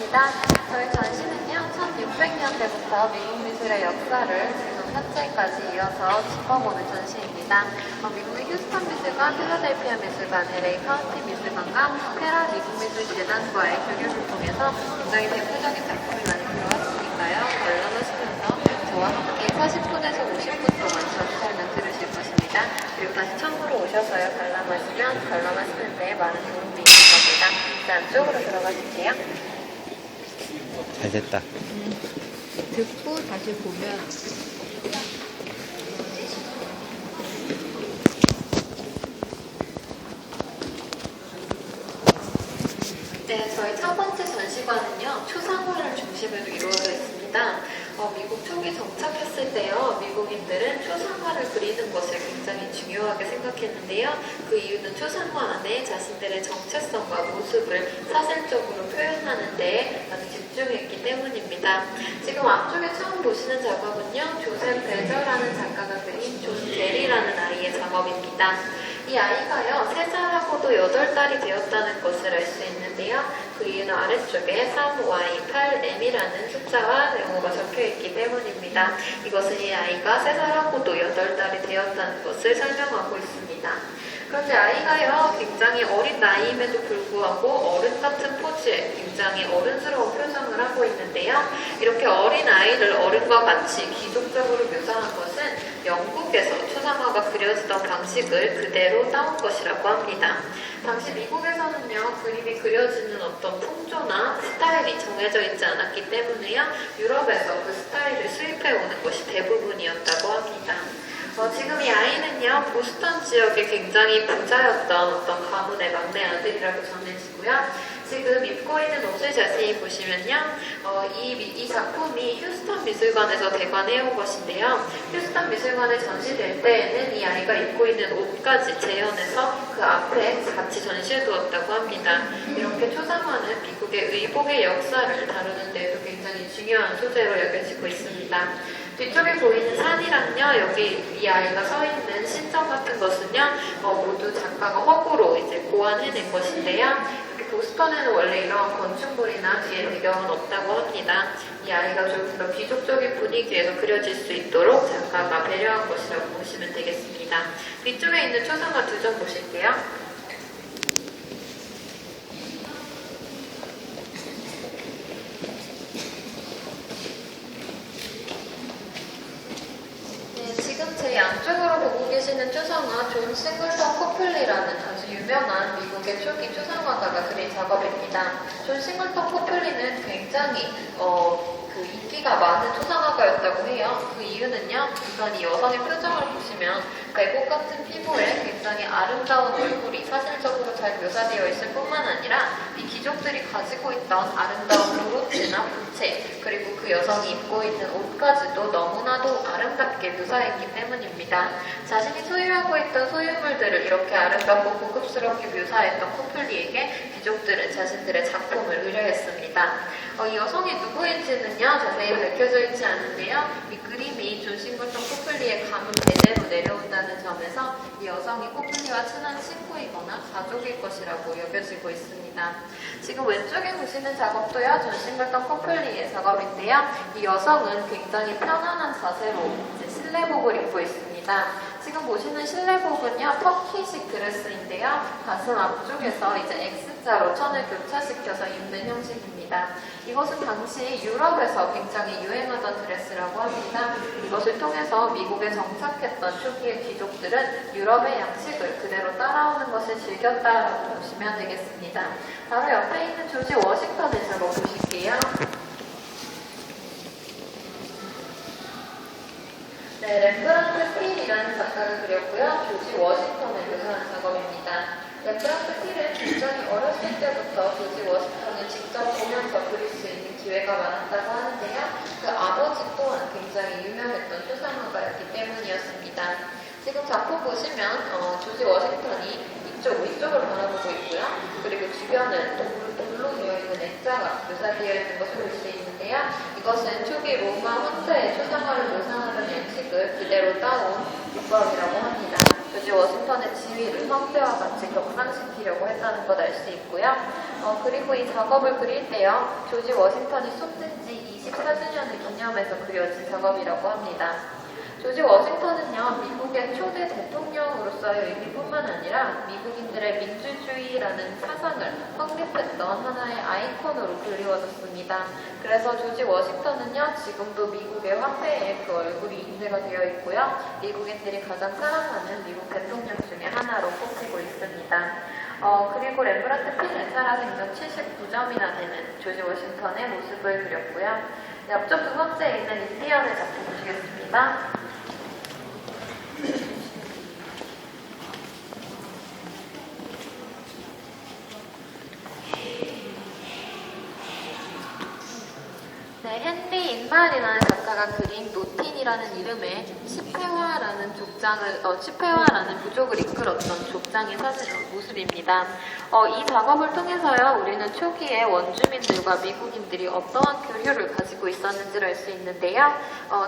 반갑습니다. 저희 전시는요, 1600년대부터 미국 미술의 역사를 지금 현재까지 이어서 짚어보는 전시입니다. 미국의 휴스턴 미술관, 필라델피아 미술관, LA 카운티 미술관과 페라 미국 미술 재단과의 교류를 통해서 굉장히 대표적인 작품이 많이 들어왔으니까요. 관람하시면서 저와 함께 40분에서 50분 동안 전시 설명 들으실 것입니다. 그리고 다시 처음으로 오셔서요, 관람하시면 관람하시는데 많은 도움이 있을 겁니다. 자, 안쪽으로 들어가실게요. 잘 됐다. 듣고 다시 보면 네, 저희 첫 번째 전시관은요, 초상화를 중심으로 이루어져 있습니다. 미국 초기 정착했을 때요, 미국인들은 초상화를 그리는 것을 굉장히 중요하게 생각했는데요. 그 이유는 초상화 안에 자신들의 정체성과 모습을 사실적으로 표현하는 데에 아주 집중했기 때문입니다. 지금 앞쪽에 처음 보시는 작업은요, 조셉 베저라는 작가가 그린 존 게리라는 아이의 작업입니다. 이 아이가요, 3살하고도 8달이 되었다는 것을 알 수 있는데요. 그 이유는 아래쪽에 3Y8M이라는 숫자와 영어가 적혀있기 때문입니다. 이것은 이 아이가 3살하고도 8달이 되었다는 것을 설명하고 있습니다. 그런데 아이가요, 굉장히 어린 나이임에도 불구하고 어른 같은 포즈에 굉장히 어른스러운 표정을 하고 있는데요. 이렇게 어린 아이를 어른과 같이 기족적으로 묘사한 것은 영국에서 초상화가 그려지던 방식을 그대로 따온 것이라고 합니다. 당시 미국에서는요, 그림이 그려지는 어떤 풍조나 스타일이 정해져 있지 않았기 때문에요, 유럽에서 그 스타일을 수입해오는 것이 대부분이었다고 합니다. 지금 이 아이는요, 보스턴 지역에 굉장히 부자였던 어떤 가문의 막내 아들이라고 전해지고요. 지금 입고 있는 옷을 자세히 보시면요, 이 작품이 휴스턴 미술관에서 대관해온 것인데요. 휴스턴 미술관에 전시될 때에는 이 아이가 입고 있는 옷까지 재현해서 그 앞에 같이 전시해 두었다고 합니다. 이렇게 초상화는 미국의 의복의 역사를 다루는 데에도 굉장히 중요한 소재로 여겨지고 있습니다. 뒤쪽에 보이는 산이랑요, 여기 이 아이가 서 있는 신전 같은 것은요, 모두 작가가 허구로 이제 고안해낸 것인데요. 이렇게 보스턴에는 원래 이런 건축물이나 뒤에 배경은 없다고 합니다. 이 아이가 조금 더 귀족적인 분위기에서 그려질 수 있도록 작가가 배려한 것이라고 보시면 되겠습니다. 뒤쪽에 있는 초상화 2점 보실게요. 지금 제 양쪽으로 보고 계시는 초상화 존 싱글턴 코플리라는 아주 유명한 미국의 초기 초상화가가 그린 작업입니다. 존 싱글턴 코플리는 굉장히 인기가 많은 초상화가였다고 해요. 그 이유는요, 우선 이 여성의 표정을 보시면 백옥 같은 피부에 굉장히 아름다운 얼굴이 사실적으로 잘 묘사되어 있을 뿐만 아니라 이 귀족들이 가지고 있던 아름다운 브로치나 부채, 그리고 그 여성이 입고 있는 옷까지도 너무나도 아름답게 묘사했기 때문입니다. 자신이 소유하고 있던 소유물들을 이렇게 아름답고 고급스럽게 묘사했던 코플리에게 귀족들은 자신들의 작품을 의뢰했습니다. 이 여성이 누구인지는요, 자세히 밝혀져 있지 않은데요. 이 그림이 존 싱글턴 코플리의 가문 대대로 내려온다는 점에서 이 여성이 코플리와 친한 친구이거나 가족일 것이라고 여겨지고 있습니다. 지금 왼쪽에 보시는 작업도요, 존 싱글턴 코플리의 작업인데요. 이 여성은 굉장히 편안한 자세로 이제 실내복을 입고 있습니다. 지금 보시는 실내복은요, 터키식 드레스인데요. 가슴 앞쪽에서 이제 X자로 천을 교차시켜서 입는 형식입니다. 이것은 당시 유럽에서 굉장히 유행하던 드레스라고 합니다. 이것을 통해서 미국에 정착했던 초기의 귀족들은 유럽의 양식을 그대로 따라오는 것을 즐겼다라고 보시면 되겠습니다. 바로 옆에 있는 조지 워싱턴의 작업 보실게요. 네, 렘브란트 필이라는 작가를 그렸고요. 조지 워싱턴을 묘사한 작업입니다. 렘브란트 필은 굉장히 어렸을 때부터 조지 워싱턴을 직접 보면서 그릴 수 있는 기회가 많았다고 하는데요. 그 아버지 또한 굉장히 유명했던 초상화가였기 때문이었습니다. 지금 작품 보시면 조지 워싱턴이 위쪽을 바라보고 있고요. 그리고 주변은 돌로 되어 있는 액자가 묘사되어 있는 것을 볼 수 있는데요. 이것은 초기 로마 황제의 초상화를 묘사하는 양식을 그대로 따온 기법이라고 합니다. 조지 워싱턴의 지위를 황제와 같이 격상시키려고 했다는 것 알 수 있고요. 그리고 이 작업을 그릴 때요, 조지 워싱턴이 숨진 지 24주년을 기념해서 그려진 작업이라고 합니다. 조지 워싱턴은요, 미국의 초대 대통령으로서의 의미뿐만 아니라 미국인들의 민주주의라는 사상을 확립했던 하나의 아이콘으로 그리워졌습니다. 그래서 조지 워싱턴은요, 지금도 미국의 화폐에 그 얼굴이 인쇄가 되어 있고요, 미국인들이 가장 사랑하는 미국 대통령 중에 하나로 꼽히고 있습니다. 그리고 렘브란트 피렌사라 생전 79점이나 되는 조지 워싱턴의 모습을 그렸고요. 네, 앞쪽 두 번째에 있는 인디언의 작품 보시겠습니다. 네, 헨리 인말이라는 작가가 그린 노틴이라는 이름의 치페화라는 부족을 이끌었던 족장의 사진 모습입니다. 이 작업을 통해서요, 우리는 초기에 원주민들과 미국인들이 어떠한 교류를 가지고 있었는지를 알 수 있는데요.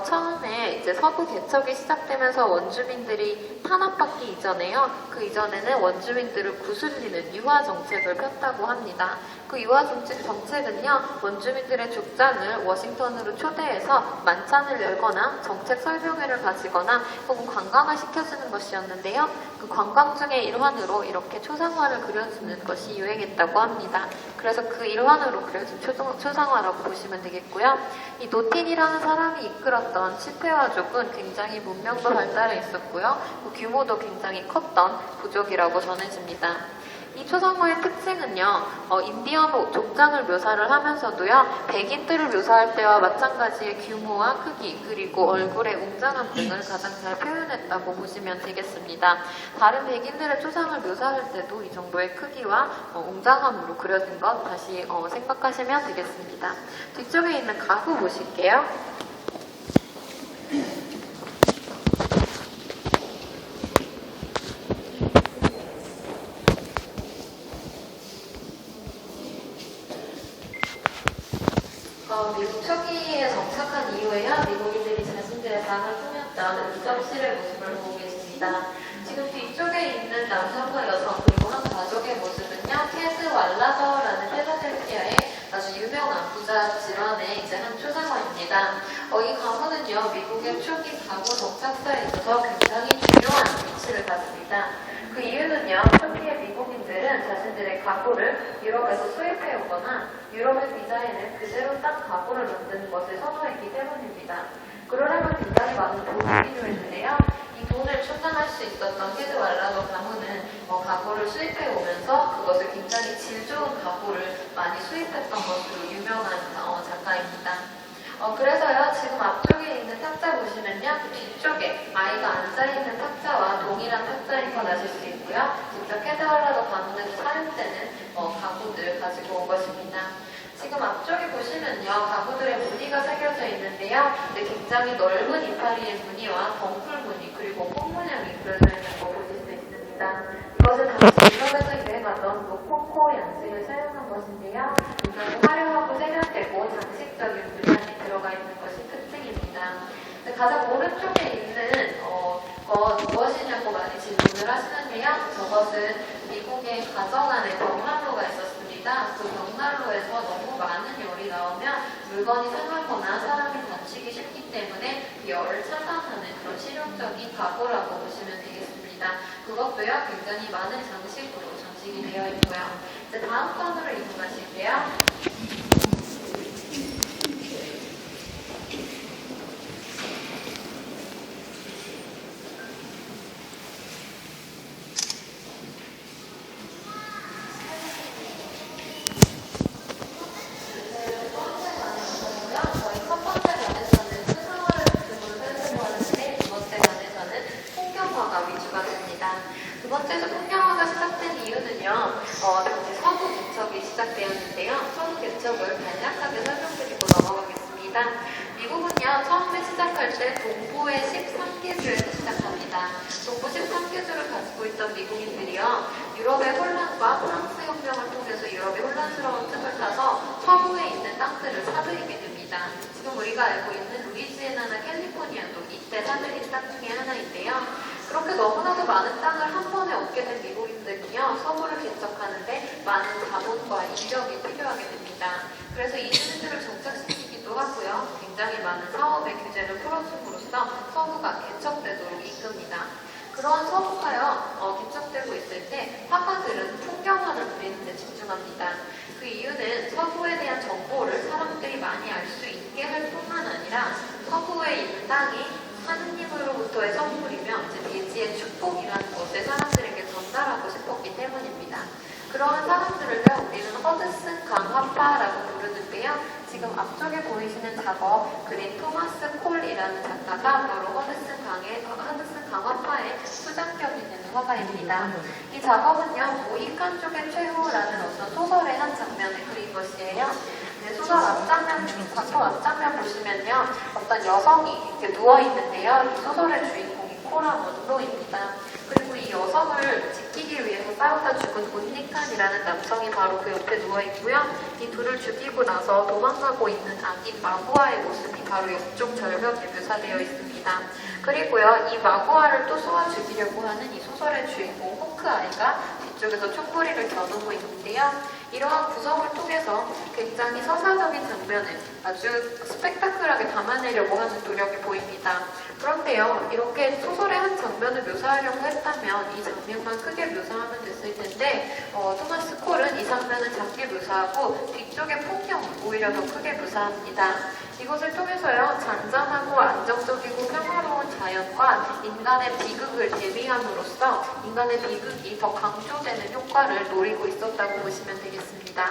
처음에 이제 서부 개척이 시작되면서 원주민들이 탄압받기 이전에요, 그 이전에는 원주민들을 구슬리는 유화 정책을 폈다고 합니다. 그 유화 정책은요, 원주민들의 족장을 워싱턴으로 초대해서 만찬을 열거나 정책 설명회를 가지거나 혹은 관광을 시켜주는 것이었는데요. 그 관광 중의 일환으로 이렇게 초상화를 그려주는 것이 유행했다고 합니다. 그래서 그 일환으로 그려진 초상화라고 보시면 되겠고요. 이 노틴이라는 사람이 이끌었던 치페화족은 굉장히 문명도 발달해 있었고요. 그 규모도 굉장히 컸던 부족이라고 전해집니다. 이 초상화의 특징은요, 인디언 족장을 묘사를 하면서도요, 백인들을 묘사할 때와 마찬가지의 규모와 크기, 그리고 얼굴의 웅장함 등을 가장 잘 표현했다고 보시면 되겠습니다. 다른 백인들의 초상을 묘사할 때도 이 정도의 크기와 웅장함으로 그려진 것 다시 생각하시면 되겠습니다. 뒤쪽에 있는 가구 보실게요. 미국 초기에 정착한 이후에요, 미국인들이 자신들의 방을 꾸몄던 의접실의 모습을 보고 계십니다. 지금 뒤쪽에 있는 남성과 여성 그리고 한 가족의 모습은요, 캐드 왈라더라는 필라델피아의 아주 유명한 부자 질환의 이제 한 초상화입니다. 이 가구는요, 미국의 초기 가구 정착사에 있어서 굉장히 중요한 위치를 가집니다. 그 이유는요, 초기의 미국인들은 자신들의 가구를 유럽에서 수입해 오거나 유럽의 디자인을 그대로 딱 가구를 만드는 것을 선호했기 때문입니다. 그러려면 굉장히 많은 돈이 필요했는데요. 이 돈을 충당할 수 있었던 캐드 왈라더 가문은 가구를 수입해 오면서 그것을 굉장히 질 좋은 가구를 많이 수입했던 것으로 유명한 작가입니다. 그래서요, 지금 앞쪽에 있는 탁자 보시면요, 그 뒤쪽에 아이가 앉아있는 탁자와 동일한 탁자인 걸 아실 수 있고요. 직접 캐드 왈라더 가문에서 사용되는 가구들 가지고 온 것입니다. 지금 앞쪽에 보시면요, 가구들의 무늬가 새겨져 있는데요. 굉장히 넓은 이파리의 무늬와 덩굴 무늬, 그리고 꽃 모양이 그려져 있는 거 보실 수 있습니다. 이것은 당시 유럽에서 유행하던 로코코 양식을 사용한 것인데요. 굉장히 화려하고 세련되고 장식적인 문양이 들어가 있는 것이 특징입니다. 가장 오른쪽에 있는 건 무엇이냐고 많이 질문을 하시는데요. 저것은 미국의 가정 안에 벽난로가 있었습니다. 그 벽난로에서 너무 많은 열이 나오면 물건이 상하거나 사람이 다치기 쉽기 때문에 그 열을 차단하는 그런 실용적인 가구라고 보시면 되겠습니다. 그것도요, 굉장히 많은 장식으로 장식이 되어 있고요. 이제 다음 건으로 이동하실게요. 서부 개척이 시작되었는데요. 서부 개척을 간략하게 설명드리고 넘어가겠습니다. 미국은요, 처음에 시작할 때 동부의 13개주에서 시작합니다. 동부 13개주를 가지고 있던 미국인들이요, 유럽의 혼란과 프랑스 혁명을 통해서 유럽의 혼란스러운 틈을 타서 서부에 있는 땅들을 사들이게 됩니다. 지금 우리가 알고 있는 루이지애나나 캘리포니아도 이때 사들인 땅 중에 하나인데요. 그렇게 너무나도 많은 땅을 한 번에 얻게 된 미국인들은요, 서부를 개척하는데 많은 자본과 인력이 필요하게 됩니다. 그래서 이민들을 정착시키기도 하고요, 굉장히 많은 사업의 규제를 풀어줌으로써 서부가 개척되도록 이끕니다. 그러한 서부가요, 개척되고 있을 때 화가들은 풍경화를 그리는 데 집중합니다. 그 이유는 서부에 대한 정보를 사람들이 많이 알 수 있게 할 뿐만 아니라 서부에 있는 땅이 하느님으로부터의 선물이며 대지의 축복이라는 것을 사람들에게 전달하고 싶었기 때문입니다. 그러한 사람들을요, 우리는 허드슨 강화파라고 부르는데요. 지금 앞쪽에 보이시는 작업 그린 토마스 콜이라는 작가가 바로 허드슨 강화파의 수장격이 되는 화가입니다. 이 작업은요, 모히칸 쪽의 최후라는 어떤 소설의 한 장면을 그린 것이에요. 네, 소설 작품 앞장면 보시면요, 어떤 여성이 이렇게 누워있는데요. 이 소설의 주인공이 코라 먼로입니다. 그리고 이 여성을 지키기 위해서 싸우다 죽은 온니칸이라는 남성이 바로 그 옆에 누워있고요. 이 둘을 죽이고 나서 도망가고 있는 아기 마구아의 모습이 바로 이쪽 절벽에 묘사되어 있습니다. 그리고요, 이 마구아를 또 쏘아 죽이려고 하는 이 소설의 주인공 호크아이가 뒤쪽에서 총구리를 겨누고 있는데요. 이러한 구성을 통해서 굉장히 서사적인 장면을 아주 스펙타클하게 담아내려고 하는 노력이 보입니다. 그런데요, 이렇게 소설의 한 장면을 묘사하려고 했다면 이 장면만 크게 묘사하면 됐을 텐데 토마스 콜은 이 장면을 작게 묘사하고 뒤쪽의 풍경을 오히려 더 크게 묘사합니다. 이것을 통해서요, 잔잔하고 안정적이고 평화로운 자연과 인간의 비극을 대비함으로써 인간의 비극이 더 강조되는 효과를 노리고 있었다고 보시면 되겠습니다.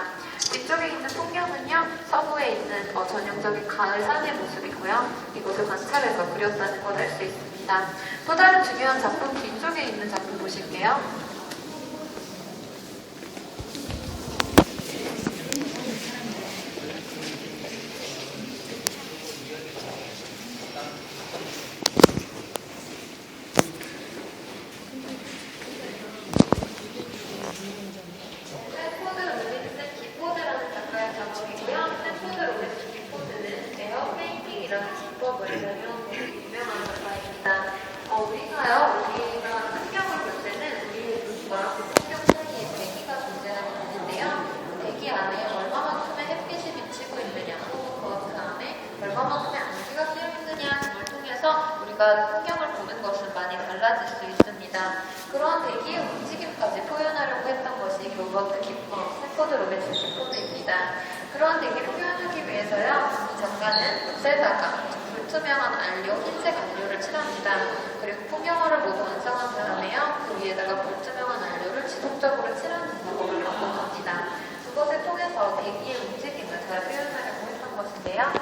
뒤쪽에 있는 풍경은요, 서부에 있는 전형적인 가을 산의 모습이고요. 이것을 관찰해서 그렸다는 걸 알 수 있습니다. 또 다른 중요한 작품 뒤쪽에 있는 작품 보실게요. 우리가 풍경을 볼 때는 우리의 눈과 그 풍경 사이에 대기가 존재하고 있는데요. 대기 안에 얼마만큼의 햇빛이 비치고 있느냐, 그 안에 얼마만큼의 안개가 끼어 있느냐 등을 통해서 우리가 풍경을 보는 것은 많이 달라질 수 있습니다. 그러한 대기의 움직임까지 표현하려고 했던 것이 교버트 세포드 로맨스 기포드입니다. 그러한 대기를 표현하기 위해서요, 이 작가는 붓에다가 불투명한 안료, 흰색 안료를 칠합니다. 그리고 풍경화를 모두 완성한 다음에요, 그 위에다가 불투명한 안료를 지속적으로 칠하는 작업을 반복합니다. 그것을 통해서 대기의 움직임을 잘 표현하려고 했던 것인데요.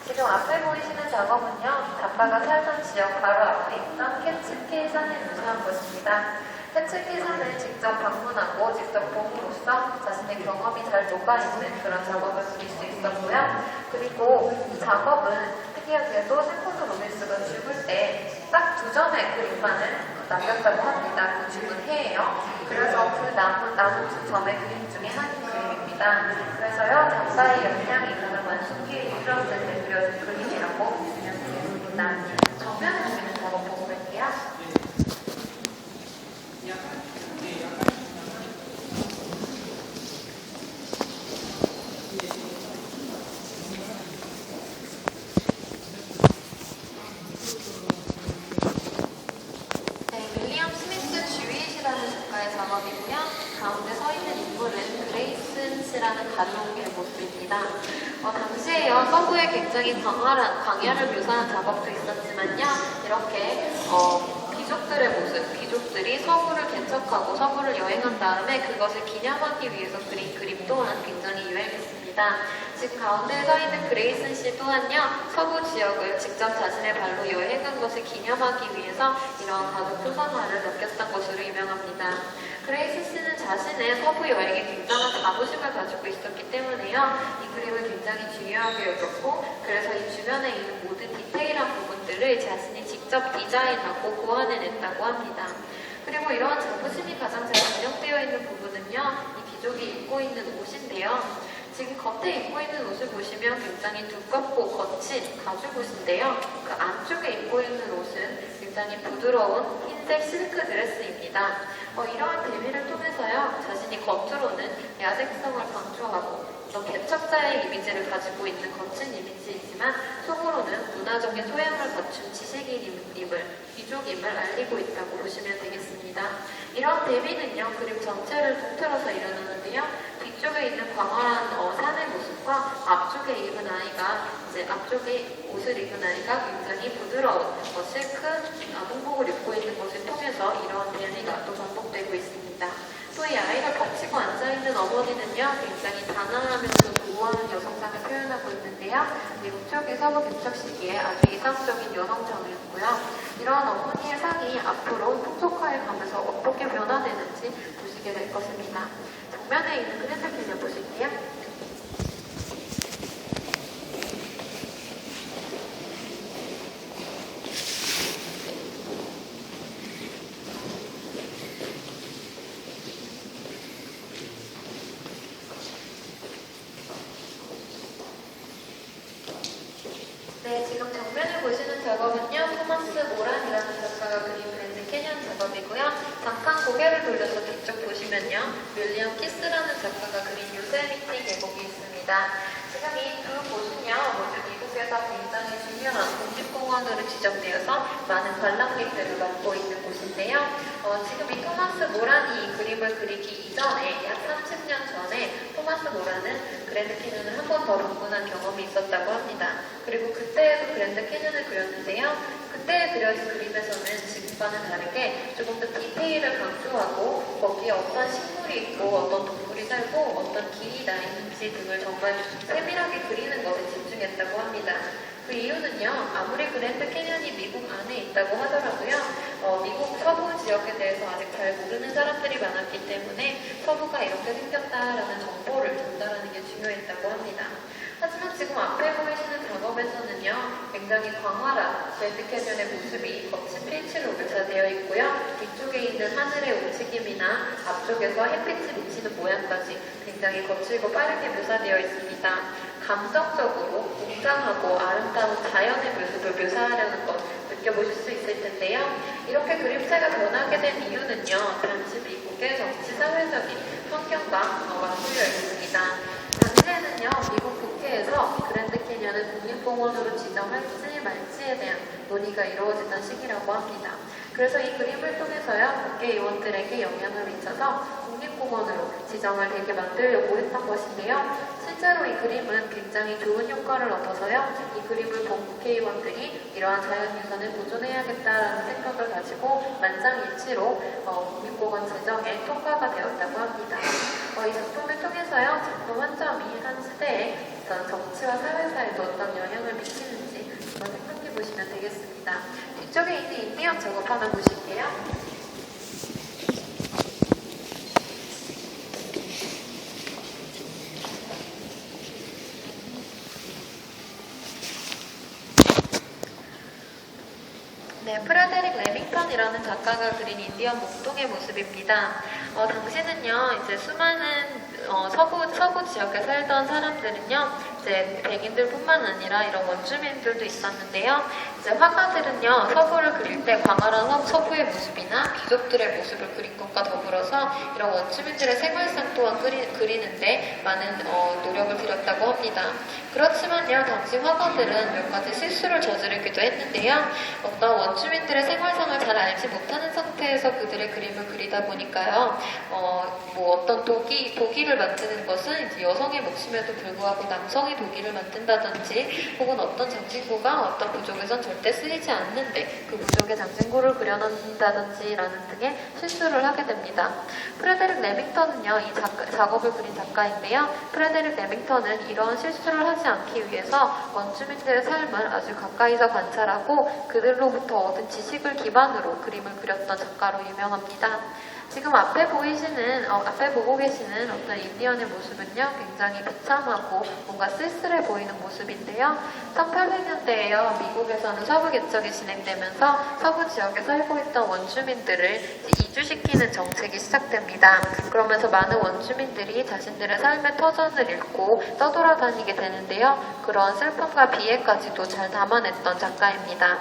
지금 앞에 보이시는 작업은요, 작가가 살던 지역 바로 앞에 있던 캐츠키 산을 묘사한 것입니다. 캐츠키 산을 직접 방문하고 직접 봄으로써 자신의 경험이 잘 녹아있는 그런 작업을 그릴 수 있었고요. 그리고 이 작업은 특이하게도 세포드 로맨스가 죽을 때 딱 2점의 그림만을 남겼다고 합니다. 그 죽은 해예요. 그래서 그 남은 2점의 그림 중에 한 그림입니다. 그래서요, 작가의 역량이 가장 완성기에 이르렀을 때 그려진 그림이라고 보시면 되겠습니다. 정면에 보이는 작업 보고 갈게요. 작업이고요. 가운데 서 있는 인물은 그레이슨스라는 가족의 모습입니다. 당시에요, 서부에 굉장히 광야를 묘사한 작업도 있었지만요, 이렇게 귀족들의 모습, 귀족들이 서부를 개척하고 서부를 여행한 다음에 그것을 기념하기 위해서 그린 그림 또한 굉장히 유행했습니다. 지금 가운데 서 있는 그레이슨 씨 또한요, 서부 지역을 직접 자신의 발로 여행한 것을 기념하기 위해서 이러한 가족 표상화를 남겼던 것으로 유명합니다. 그레이슨 씨는 자신의 서부 여행에 굉장한 자부심을 가지고 있었기 때문에요, 이 그림을 굉장히 중요하게 여겼고, 그래서 이 주변에 있는 모든 디테일한 부분들을 자신이 직접 디자인하고 고안해냈다고 합니다. 그리고 이러한 자부심이 가장 잘 반영되어 있는 부분은요, 이 귀족이 입고 있는 옷인데요. 지금 겉에 입고 있는 옷을 보시면 굉장히 두껍고 거친 가죽 옷인데요. 그 안쪽에 입고 있는 옷은 굉장히 부드러운 흰색 실크 드레스입니다. 이러한 데뷔를 통해서요, 자신이 겉으로는 야생성을 강조하고 좀 개척자의 이미지를 가지고 있는 거친 이미지이지만 속으로는 문화적인 소양을 갖춘 지식인임을, 귀족임을 알리고 있다고 보시면 되겠습니다. 이런 데뷔는요, 그림 전체를 통틀어서 일어나는데요. 뒤쪽에 있는 광활한 산의 모습과 앞쪽에 입은 아이가, 앞쪽에 옷을 입은 아이가 굉장히 부드러운 실크 홍복을 입고 있는 것을 통해서 이러한 데뷔가 또 반복되고 있습니다. 또 이 아이가 겹치고 앉아있는 어머니는요, 굉장히 단아하면서 도구하는 여성상을 표현하고 있는데요. 미국 초기 서부 개척 시기에 아주 이상적인 여성상이었고요. 이러한 어머니의 상이 앞으로 풍속화해 가면서 어떻게 변화되는지 보시게 될 것입니다. 정면에 있는 그랜드 캐년 보실게요. 네, 지금 정면을 보시는 작업은요, 토마스 모란이라는 작가가 그린 그랜드 캐년 작업이고요. 잠깐 고개를 돌려서 뒤쪽 보시면요, 윌리엄 키스라는 작가가 그린 요세미티 계곡이 있습니다. 지금 이 두 곳은요, 모두 미국에서 굉장히 중요한 국립공원으로 지정되어서 많은 관람객들을 맡고 있는 곳인데요. 지금 이 토마스 모란이 이 그림을 그리기 이전에 약 30년 전에 토마스 모란은 그랜드 캐년을 한 번 더 방문한 경험이 있었다고 합니다. 그리고 그때도 그랜드 캐년을 그렸는데요. 그때 그려진 그림에서는 지금과는 다르게 조금 더 디테일을 강조하고 거기에 어떤 식물이 있고 어떤 동물이 살고 어떤 길이 나 있는지 등을 정말 세밀하게 그리는 것에 집중했다고 합니다. 그 이유는요, 아무리 그랜드 캐년이 미국 안에 있다고 하더라도요, 미국 서부 지역에 대해서 아직 잘 모르는 사람들이 많았기 때문에 서부가 이렇게 생겼다라는 정보를 전달하는 게 중요했다고 합니다. 하지만 지금 앞에 보이시는 작업에서는요, 굉장히 광활한 그랜드 캐년의 모습이 거친 필치로 묘사되어 있고요. 뒤쪽에 있는 하늘의 움직임이나 앞쪽에서 햇빛이 비치는 모양까지 굉장히 거칠고 빠르게 묘사되어 있습니다. 감성적으로 웅장하고 아름다운 자연의 모습을 묘사하려는 것 느껴보실 수 있을 텐데요. 이렇게 그림체가 변하게 된 이유는요, 단지 미국의 정치 사회적인 환경과 맞물려 있습니다. 당시에는요, 미국 국회에서 그랜드 캐년을 국립공원으로 지정할지 말지에 대한 논의가 이루어지던 시기라고 합니다. 그래서 이 그림을 통해서요, 국회의원들에게 영향을 미쳐서 국립공원으로 지정을 되게 만들려고 했던 것인데요. 실제로 이 그림은 굉장히 좋은 효과를 얻어서요, 이 그림을 본 국회의원들이 이러한 자연유산을 보존해야겠다라는 생각을 가지고 만장일치로 국립공원 제정에 통과가 되었다고 합니다. 이 작품을 통해서요, 작품 한 점이 한 시대에 어떤 정치와 사회사에도 어떤 영향을 미치는지 한번 생각해 보시면 되겠습니다. 뒤쪽에 있는 인디언 작업 하나 보실게요. 네, 프레데릭 레밍턴이라는 작가가 그린 인디언 목동의 모습입니다. 당시는요, 이제 수많은 서부 지역에 살던 사람들은요, 이제 백인들뿐만 아니라 이런 원주민들도 있었는데요. 이제 화가들은요, 서부를 그릴 때 광활한 서부의 모습이나 귀족들의 모습을 그린 것과 더불어서 이런 원주민들의 생활상 또한 그리는데 많은 노력을 들였다고 합니다. 그렇지만요, 당시 화가들은 몇 가지 실수를 저지르기도 했는데요. 어떤 원주민들의 생활상을 잘 알지 못하는 상태에서 그들의 그림을 그리다 보니까요, 어떤 도기를 만드는 것은 이제 여성의 몫임에도 불구하고 남성이 도기를 만든다든지, 혹은 어떤 장신구가 어떤 부족에선 절대 쓰이지 않는데 그 부족의 장신구를 그려놓는다든지라는 등의 실수를 하게 됩니다. 프레데릭 레밍턴은요, 이 작업을 그린 작가인데요. 프레데릭 레밍턴은 이런 실수를 하지 않기 위해서 원주민들의 삶을 아주 가까이서 관찰하고 그들로부터 얻은 지식을 기반으로 그림을 그렸던 작가로 유명합니다. 지금 앞에 보고 계시는 어떤 인디언의 모습은요, 굉장히 비참하고 뭔가 쓸쓸해 보이는 모습인데요. 1800년대에요, 미국에서는 서부 개척이 진행되면서 서부 지역에 살고 있던 원주민들을 이주시키는 정책이 시작됩니다. 그러면서 많은 원주민들이 자신들의 삶의 터전을 잃고 떠돌아다니게 되는데요. 그런 슬픔과 비애까지도 잘 담아냈던 작가입니다.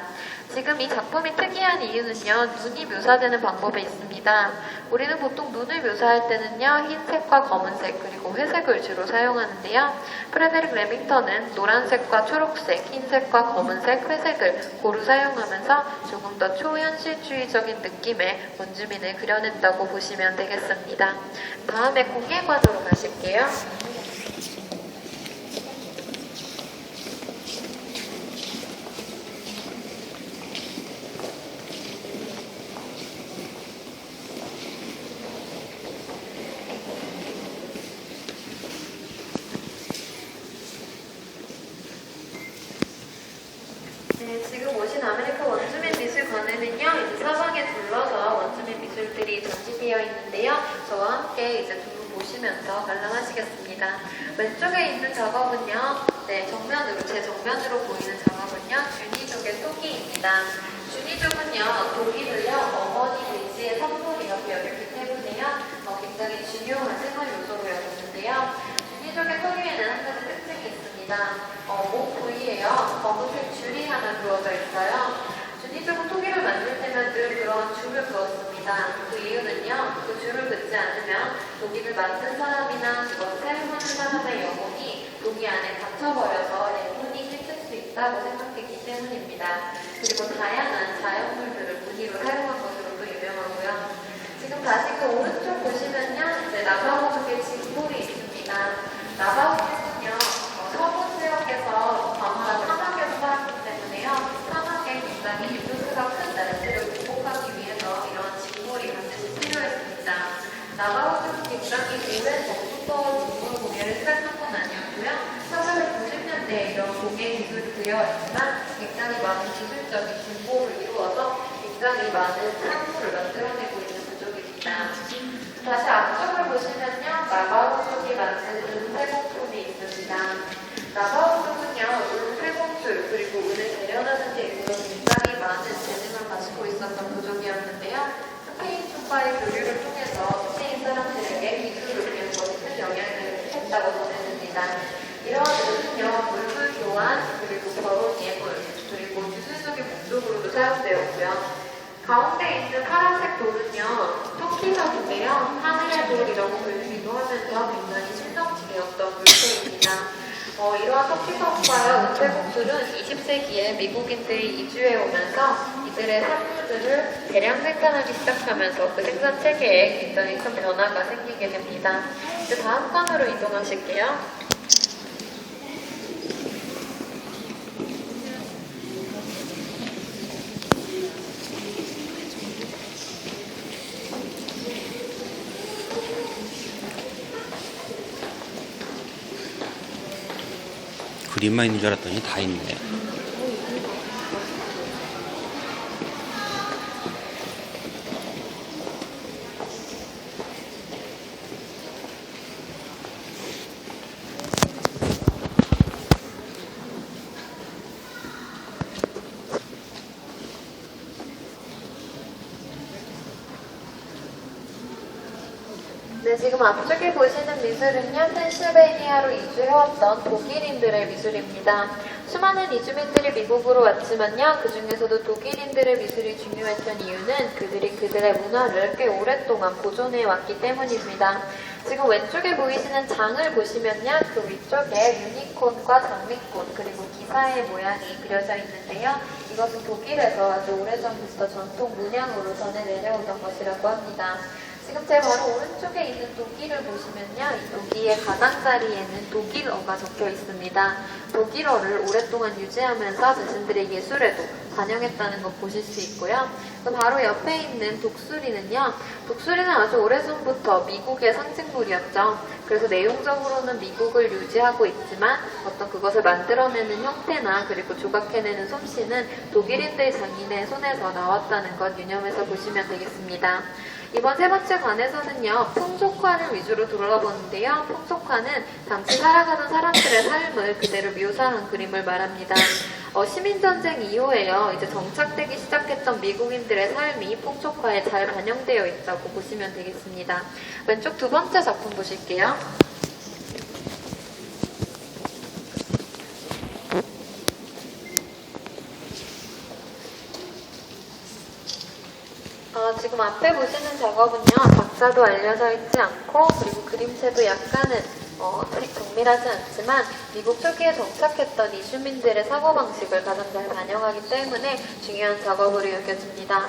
지금 이 작품이 특이한 이유는요, 눈이 묘사되는 방법에 있습니다. 우리는 보통 눈을 묘사할 때는요, 흰색과 검은색 그리고 회색을 주로 사용하는데요. 프레데릭 레밍턴은 노란색과 초록색, 흰색과 검은색, 회색을 고루 사용하면서 조금 더 초현실주의적인 느낌의 원주민을 그려냈다고 보시면 되겠습니다. 다음에 공예관으로 가실게요. 네, 지금 오신 아메리카 원주민 미술관에는요, 이제 사방에 둘러서 원주민 미술들이 전시되어 있는데요. 저와 함께 이제 두 분 보시면서 관람하시겠습니다. 왼쪽에 있는 작업은요, 네, 제 정면으로 보이는 작업은요, 주니족의 토기입니다. 주니족은요, 독일을요, 어머니 돼지의 선물이라고 여겼기 때문에요, 굉장히 중요한 생활 요소로 여겼는데요. 주니족의 토기에는 한 가지 특징이 있습니다. 목 부위에요, 검은색 줄이 하나 그어져 있어요. 주니족은 토기를 만들 때면 늘 그런 줄을 그었습니다. 그 이유는요, 그 줄을 긋지 않으면 독기를 만든 사람이나 그것을 사용하는 사람의 영혼이 독기 안에 갇혀버려서 영혼이 해칠 수 있다고 생각했기 때문입니다. 그리고 다양한 자연물들을 무늬로 사용한 것으로도 유명하고요. 지금 다시 그 오른쪽 보시면요, 이제 나바호족의 징볼이 있습니다. 나바호족은요, 서부 지역에서 밤과 사막에서 살았기 때문에요, 사막에 굉장히 유도수가 큰 날씨를 극복하기 위해서 이런 징볼이 반드시 필요했습니다. 나바호족은 굉장히 오랜 전부터 징볼 공예를 시작한 건 아니었고요. 1990년대에 이런 공예 기술이 들여왔지만 굉장히 많은 기술적인 진보를 이루어서 굉장히 많은 상품을 만들어내고 있는 부족입니다. 다시 앞쪽을 보시면요, 나바호족이 만든 은폐공품이 있습니다. 나바호족은요, 은폐공술 그리고 은을 재련하는 데 있어서 굉장히 많은 재능을 가지고 있었던 부족이었는데요. 스페인 족과의 교류를 통해서 스페인 사람들에게 기술을 배운 것이 큰 영향을 했다고 전해집니다. 이러한 은은요, 물물 교환, 그리고 결혼 예물, 그리고 유술적인 목적으로도 사용되었고요. 가운데 있는 파란색 돌은요, 토끼석인데요, 하늘의 돌이라고 불리기도 하면서 굉장히 신성지게였던 물체입니다. 이러한 토끼석과 은폐공술은 20세기에 미국인들이 이주해 오면서 이들의 산물들을 대량 생산하기 시작하면서 그 생산 체계에 굉장히 큰 변화가 생기게 됩니다. 이제 다음 관으로 이동하실게요. 그림만 있는 줄 알았더니 다 있네. 네, 지금 앞쪽에 보시는 미술은요, 펜실베이니아로 이주해왔던 독일인들의 미술입니다. 수많은 이주민들이 미국으로 왔지만요, 그 중에서도 독일인들의 미술이 중요했던 이유는 그들이 그들의 문화를 꽤 오랫동안 보존해왔기 때문입니다. 지금 왼쪽에 보이시는 장을 보시면요, 그 위쪽에 유니콘과 장미꽃 그리고 기사의 모양이 그려져 있는데요. 이것은 독일에서 아주 오래전부터 전통 문양으로 전해 내려오던 것이라고 합니다. 지금 제 바로 오른쪽에 있는 도기를 보시면요, 이 도기의 가장자리에는 독일어가 적혀 있습니다. 독일어를 오랫동안 유지하면서 자신들의 예술에도 반영했다는 것 보실 수 있고요. 그 바로 옆에 있는 독수리는요, 독수리는 아주 오래전부터 미국의 상징물이었죠. 그래서 내용적으로는 미국을 유지하고 있지만 어떤 그것을 만들어내는 형태나 그리고 조각해내는 솜씨는 독일인들 장인의 손에서 나왔다는 것 유념해서 보시면 되겠습니다. 이번 세 번째 관에서는요, 풍속화를 위주로 둘러보는데요. 풍속화는 당시 살아가던 사람들의 삶을 그대로 묘사한 그림을 말합니다. 시민전쟁 이후에요, 이제 정착되기 시작했던 미국인들의 삶이 풍속화에 잘 반영되어 있다고 보시면 되겠습니다. 왼쪽 두 번째 작품 보실게요. 지금 앞에 보시는 작업은요, 박자도 알려져 있지 않고, 그리고 그림체도 약간은 정밀하지 않지만 미국 초기에 정착했던 이주민들의 사고방식을 가장 잘 반영하기 때문에 중요한 작업으로 여겨집니다.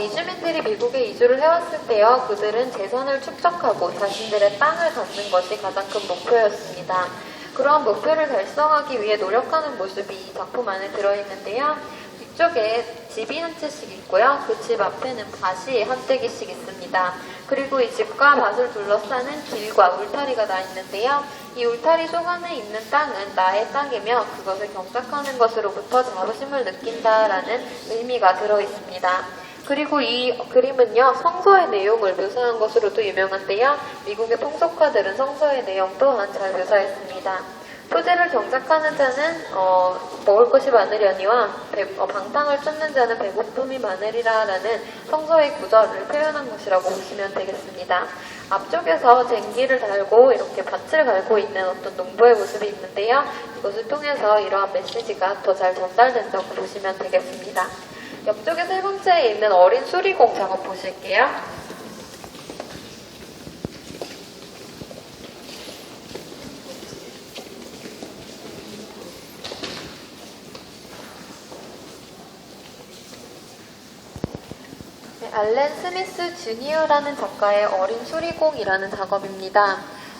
이주민들이 미국에 이주를 해왔을 때요, 그들은 재산을 축적하고 자신들의 땅을 갖는 것이 가장 큰 목표였습니다. 그러한 목표를 달성하기 위해 노력하는 모습이 이 작품 안에 들어있는데요. 뒤쪽에 집이 한 채씩 있고요. 그 집 앞에는 밭이 한 떼기씩 있습니다. 그리고 이 집과 밭을 둘러싸는 길과 울타리가 나 있는데요. 이 울타리 속 안에 있는 땅은 나의 땅이며 그것을 경작하는 것으로부터 자부심을 느낀다라는 의미가 들어있습니다. 그리고 이 그림은요, 성서의 내용을 묘사한 것으로도 유명한데요. 미국의 풍속가들은 성서의 내용 또한 잘 묘사했습니다. 토지를 정착하는 자는 먹을 것이 많으려니와 방탕을 쫓는 자는 배고픔이 많으리라라는 성서의 구절을 표현한 것이라고 보시면 되겠습니다. 앞쪽에서 쟁기를 달고 이렇게 밭을 갈고 있는 어떤 농부의 모습이 있는데요. 이것을 통해서 이러한 메시지가 더 잘 전달된다고 보시면 되겠습니다. 옆쪽에 세 번째에 있는 어린 수리공 작업 보실게요. 알렌 스미스 주니어라는 작가의 어린 수리공이라는 작업입니다.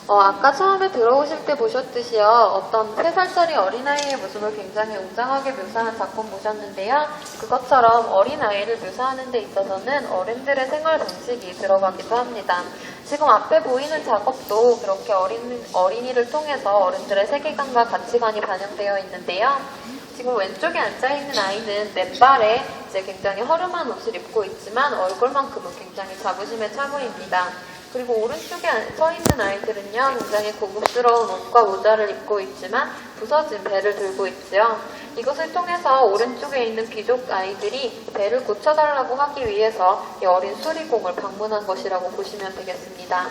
아까 처음에 들어오실 때 보셨듯이요, 어떤 3살짜리 어린아이의 모습을 굉장히 웅장하게 묘사한 작품 보셨는데요. 그것처럼 어린아이를 묘사하는 데 있어서는 어른들의 생활 방식이 들어가기도 합니다. 지금 앞에 보이는 작업도 그렇게 어린이를 통해서 어른들의 세계관과 가치관이 반영되어 있는데요. 지금 왼쪽에 앉아있는 아이는 맨발에 이제 굉장히 허름한 옷을 입고 있지만 얼굴만큼은 굉장히 자부심에 차 보입니다. 그리고 오른쪽에 서 있는 아이들은요, 굉장히 고급스러운 옷과 모자를 입고 있지만 부서진 배를 들고 있죠. 이것을 통해서 오른쪽에 있는 귀족 아이들이 배를 고쳐달라고 하기 위해서 이 어린 수리공을 방문한 것이라고 보시면 되겠습니다.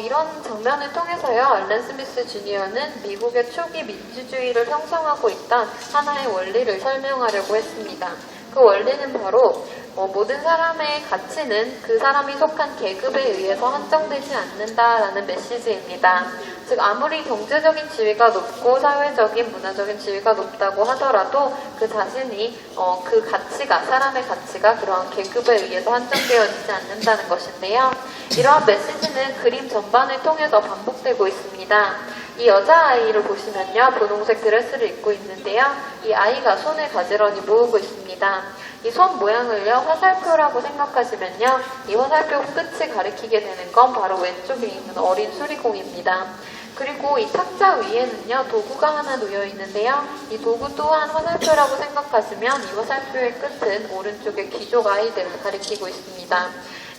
이런 장면을 통해서요, 알렌 스미스 주니어는 미국의 초기 민주주의를 형성하고 있던 하나의 원리를 설명하려고 했습니다. 그 원리는 바로 모든 사람의 가치는 그 사람이 속한 계급에 의해서 한정되지 않는다라는 메시지입니다. 즉 아무리 경제적인 지위가 높고 사회적인 문화적인 지위가 높다고 하더라도 그 자신이 그 가치가, 사람의 가치가 그러한 계급에 의해서 한정되어지지 않는다는 것인데요. 이러한 메시지는 그림 전반을 통해서 반복되고 있습니다. 이 여자아이를 보시면요, 분홍색 드레스를 입고 있는데요. 이 아이가 손에 가지런히 모으고 있습니다. 이 손 모양을요, 화살표라고 생각하시면요, 이 화살표 끝이 가리키게 되는 건 바로 왼쪽에 있는 어린 수리공입니다. 그리고 이 탁자 위에는요, 도구가 하나 놓여 있는데요. 이 도구 또한 화살표라고 생각하시면 이 화살표의 끝은 오른쪽의 귀족 아이들을 가리키고 있습니다.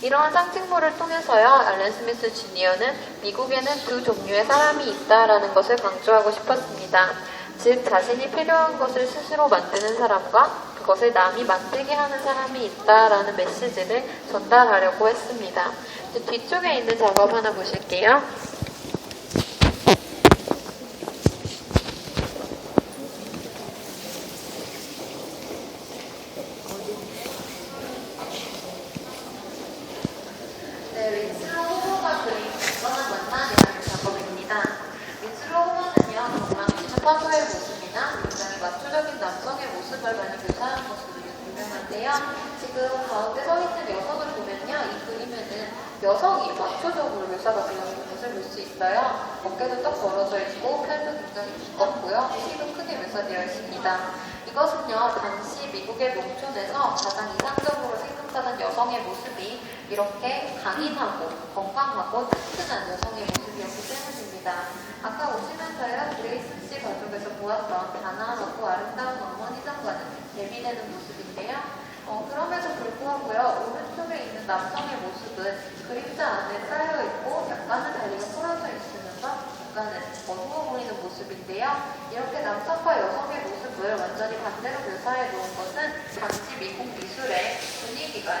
이러한 상징물을 통해서요, 알렌 스미스 주니어는 미국에는 두 종류의 사람이 있다라는 것을 강조하고 싶었습니다. 즉 자신이 필요한 것을 스스로 만드는 사람과 그것을 남이 만들게 하는 사람이 있다라는 메시지를 전달하려고 했습니다. 뒤쪽에 있는 작업 하나 보실게요. 윈슬로 호머가 그린 빈번한 만남이라는 작업입니다. 윈슬로 호머는요, 정말 사소의 모습이나 굉장히 마초적인 남성의 모습을 많이 묘사하는 것으로 유명한데요. 지금 가운데 서 있는 여성을 보면요, 이 그림에는 여성이 마초적으로 묘사가 되어 있는 것을 볼 수 있어요. 어깨도 떡 벌어져 있고 팔도 굉장히 두껍고요, 키도 크게 묘사되어 있습니다. 이것은요, 당시 미국의 농촌에서 가장 이상적으로 생각하는 여성의 모습이 이렇게 강인하고 건강하고 튼튼한 여성의 모습이었기 때문입니다. 아까 오시면서요, 그레이스 씨 가족에서 보았던 가난하고 아름다운 어머니상과는 대비되는 모습인데요. 그럼에도 불구하고요, 오른쪽에 있는 남성의 모습은 그림자 안에 쌓여있고 약간은 다리가 풀어져 있으면서 약간은 어두워 보이는 모습인데요. 이렇게 남성과 여성의 모습을 완전히 반대로 묘사해 놓은 것은 당시 미국 미술의 분위기가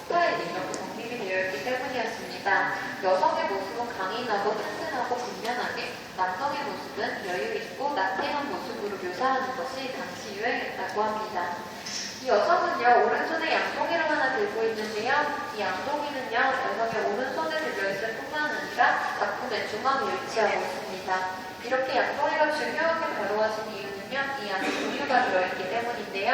스타일이 이렇게 정립이 되어 있기 때문이었습니다. 여성의 모습은 강인하고 튼튼하고 분명하게, 남성의 모습은 여유있고 나태한 모습으로 묘사하는 것이 당시 유행했다고 합니다. 이 여성은요, 오른손에 양동이를 하나 들고 있는데요. 이 양동이는요, 여성의 오른손에 들려있을 뿐만 아니라 작품의 중앙에 위치하고 있습니다. 이렇게 양동이가 중요하게 다루어진 이유는요, 이 안에 우유가 들어있기 때문인데요.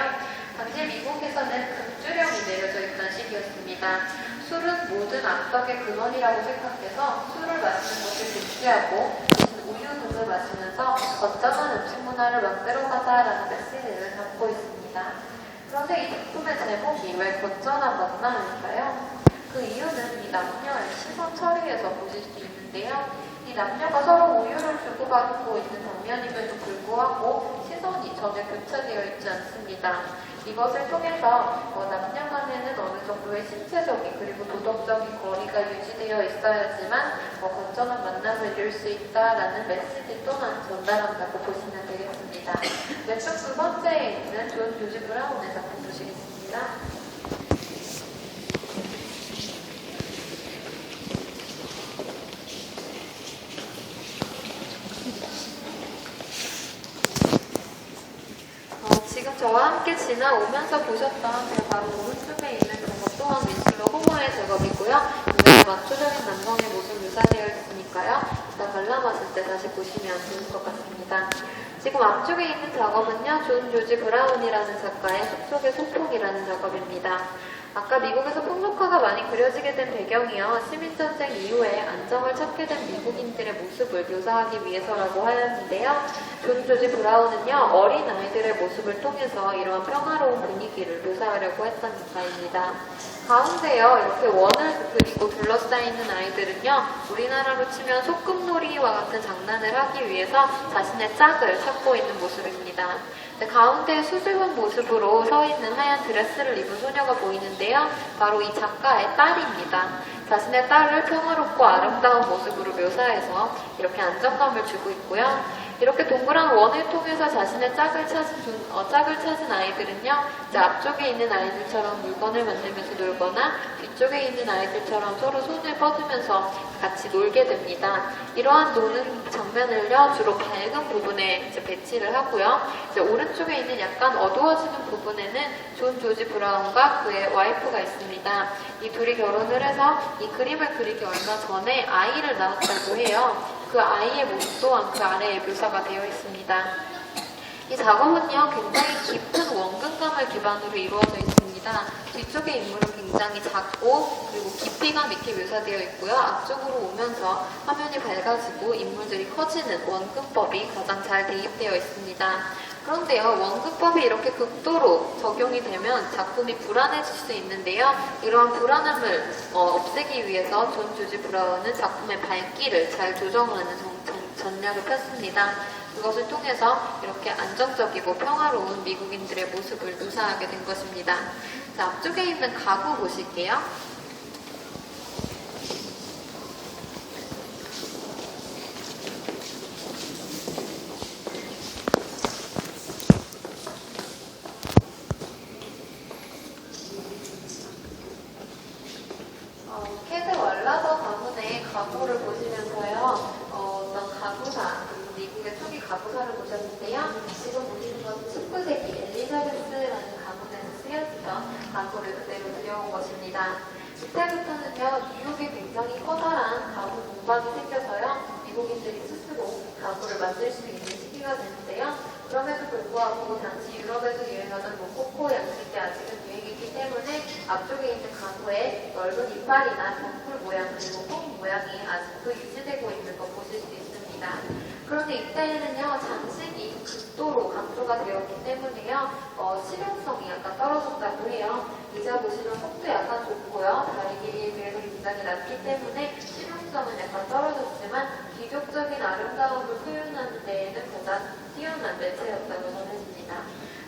당시 미국에서는 금주령이 내려져 있던 시기였습니다. 술은 모든 악덕의 근원이라고 생각해서 술을 마시는 것을 금지하고 대신 우유 등을 마시면서 건전한 음식 문화를 만들어가자라는 메시지를 담고 있습니다. 그런데 이 작품의 제목이 왜 건전한 만남일까요? 그 이유는 이 남녀의 시선 처리에서 보실 수 있는데요. 이 남녀가 서로 우유를 주고받고 있는 장면임에도 불구하고 시선이 전혀 교차되어 있지 않습니다. 이것을 통해서 남녀 간에는 어느 정도의 신체적인 그리고 도덕적인 거리가 유지되어 있어야지만 건전한 만남을 이룰 수 있다라는 메시지 또한 전달한다고 보시면 되겠습니다. 왼쪽 두 번째에 있는 존 조지 브라운의 작품 보시겠습니다. 지금 저와 함께 지나오면서 보셨던 제 바로 오른쪽에 있는 작업 또한 윈슬러 호머의 작업이고요. 굉장히 마초적인 남성의 모습 묘사되어 있으니까요. 이따 관람하실 때 다시 보시면 좋을 것 같습니다. 지금 앞쪽에 있는 작업은요, 존 조지 브라운이라는 작가의 숲속의 소풍이라는 작업입니다. 아까 미국에서 폭력화가 많이 그려지게 된 배경이요, 시민전쟁 이후에 안정을 찾게 된 미국인들의 모습을 묘사하기 위해서라고 하였는데요. 존 조지 브라운은요, 어린 아이들의 모습을 통해서 이러한 평화로운 분위기를 묘사하려고 했던 작가입니다. 가운데요, 이렇게 원을 그리고 둘러싸이는 아이들은요, 우리나라로 치면 소꿉놀이와 같은 장난을 하기 위해서 자신의 짝을 찾고 있는 모습입니다. 가운데 수줍은 모습으로 서 있는 하얀 드레스를 입은 소녀가 보이는데요. 바로 이 작가의 딸입니다. 자신의 딸을 평화롭고 아름다운 모습으로 묘사해서 이렇게 안정감을 주고 있고요. 이렇게 동그란 원을 통해서 자신의 짝을 찾은 아이들은요, 이제 앞쪽에 있는 아이들처럼 물건을 만들면서 놀거나 뒤쪽에 있는 아이들처럼 서로 손을 뻗으면서 같이 놀게 됩니다. 이러한 노는 장면을요, 주로 밝은 부분에 이제 배치를 하고요. 이제 오른쪽에 있는 약간 어두워지는 부분에는 존 조지 브라운과 그의 와이프가 있습니다. 이 둘이 결혼을 해서 이 그림을 그리기 얼마 전에 아이를 낳았다고 해요. 그 아이의 모습 또한 그 아래에 묘사가 되어 있습니다. 이 작업은요, 굉장히 깊은 원근감을 기반으로 이루어져 있습니다. 뒤쪽의 인물은 굉장히 작고 그리고 깊이감 있게 묘사되어 있고요. 앞쪽으로 오면서 화면이 밝아지고 인물들이 커지는 원근법이 가장 잘 대입되어 있습니다. 그런데요, 원근법이 이렇게 극도로 적용이 되면 작품이 불안해질 수 있는데요. 이러한 불안함을 없애기 위해서 존 조지 브라운은 작품의 밝기를 잘 조정하는 전략을 폈습니다. 그것을 통해서 이렇게 안정적이고 평화로운 미국인들의 모습을 묘사하게 된 것입니다. 자, 앞쪽에 있는 가구 보실게요. 캐드 왈라더 가문의 가구를 보시면서요, 어떤 가구사, 미국의 초기 가구사를 보셨는데요. 지금 보시는 것은 19세기 엘리자베스라는 가문에서 쓰였던 가구를 그대로 그려온 것입니다. 이때부터는요, 뉴욕에 굉장히 커다란 가구 동방이 생겨서요, 미국인들이 스스로 가구를 만들 수 있는 시기가 되는데요. 그럼에도 불구하고 당시 유럽에서 유행하던 로코코 양식이 아직은 유행이기 때문에 앞쪽에 있는 가구에 넓은 이빨이나 덩굴 모양 그리고 콩 모양이 아직도 유지되고 있는 거 보실 수 있습니다. 그런데 이때에는요, 장식이 극도로 강조가 되었기 때문에요, 실용성이 약간 떨어졌다고 해요. 의자 보시면 폭도 약간 좁고요, 다리 길이에 비해서 굉장히 낮기 때문에 실용성은 약간 떨어졌지만 기교적인 아름다움을 표현하는 데에는 가장 뛰어난 매체였다고 전해집니다.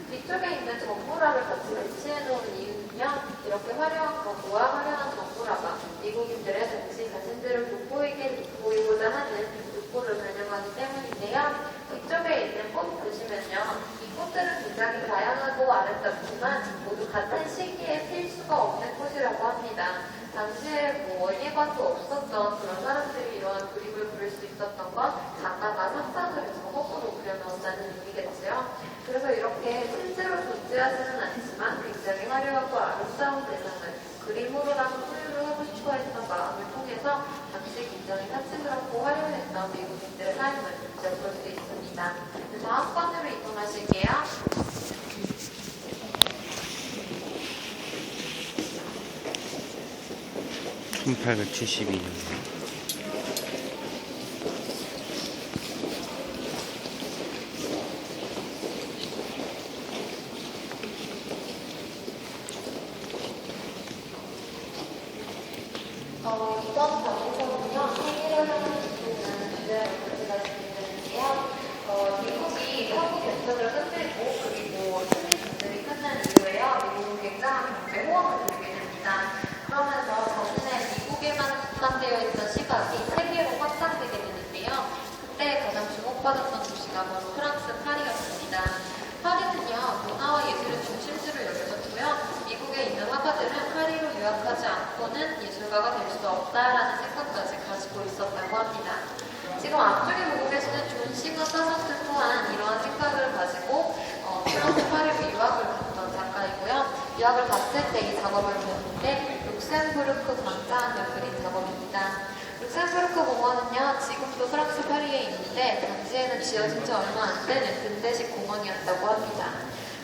뒤쪽에 있는 전구라를 같이 배치해 놓은 이유는요, 이렇게 화려한 가구와 화려한 전구라가 미국인들의 동시 자신들을 돋보이고자 하는 욕구를 반영하기 때문인데요. 뒤쪽에 있는 꽃 보시면요, 이 꽃들은 굉장히 다양하고 아름답지만 모두 같은 시기에 필 수가 없는 꽃이라고 합니다. 당시에 원예관도 없었던 그런 사람들이 이러한 그림을 그릴 수 있었던 건 작가가 상상을 해서 거꾸로 그려놓았다는 의미겠지요. 그래서 이렇게 실제로 존재하지는 않지만 화려하고 아름다운 대상을 그림으로라도 소유를 하고 싶어 했던 마음을 통해서 당시 굉장히 사치스럽고 화려했던 미국인들의 삶을 엿볼 수 있습니다. 다음 건으로 이동하실게요. 1872년. 이번 장에서는요, 세계를 하는 주제를 가지고 있는데요. 미국이 한국 개척을 끝내고 그리고 식민지들이 끝난 이후에요, 미국은 굉장한 경제 호황을 누리게 됩니다. 그러면서 자신의 미국에만 국한되어 있던 시각이 세계로 확장되게 되는데요. 그때 가장 주목받았던 도시가 바로 프랑스 파리였습니다. 파리는요, 문화와 예술의 중심지를 여겨졌고요. 미국에 있는 화가들은 파리로 유학하지 않고는 예술가가 될 수 없다라는 생각까지 가지고 있었다고 합니다. 지금 앞쪽에 보고 계시는 존 시거 사서트 또한 이러한 생각을 가지고 프랑스 파리로 유학을 갔던 작가이고요. 유학을 갔을 때 이 작업을 보는데 룩셈부르크 광장을 그린 작업입니다. 룩셈부르크 공원은요, 지금도 프랑스 파리에 있는데 당시에는 지어진 지 얼마 안 되는 근대식 공원이었다고 합니다.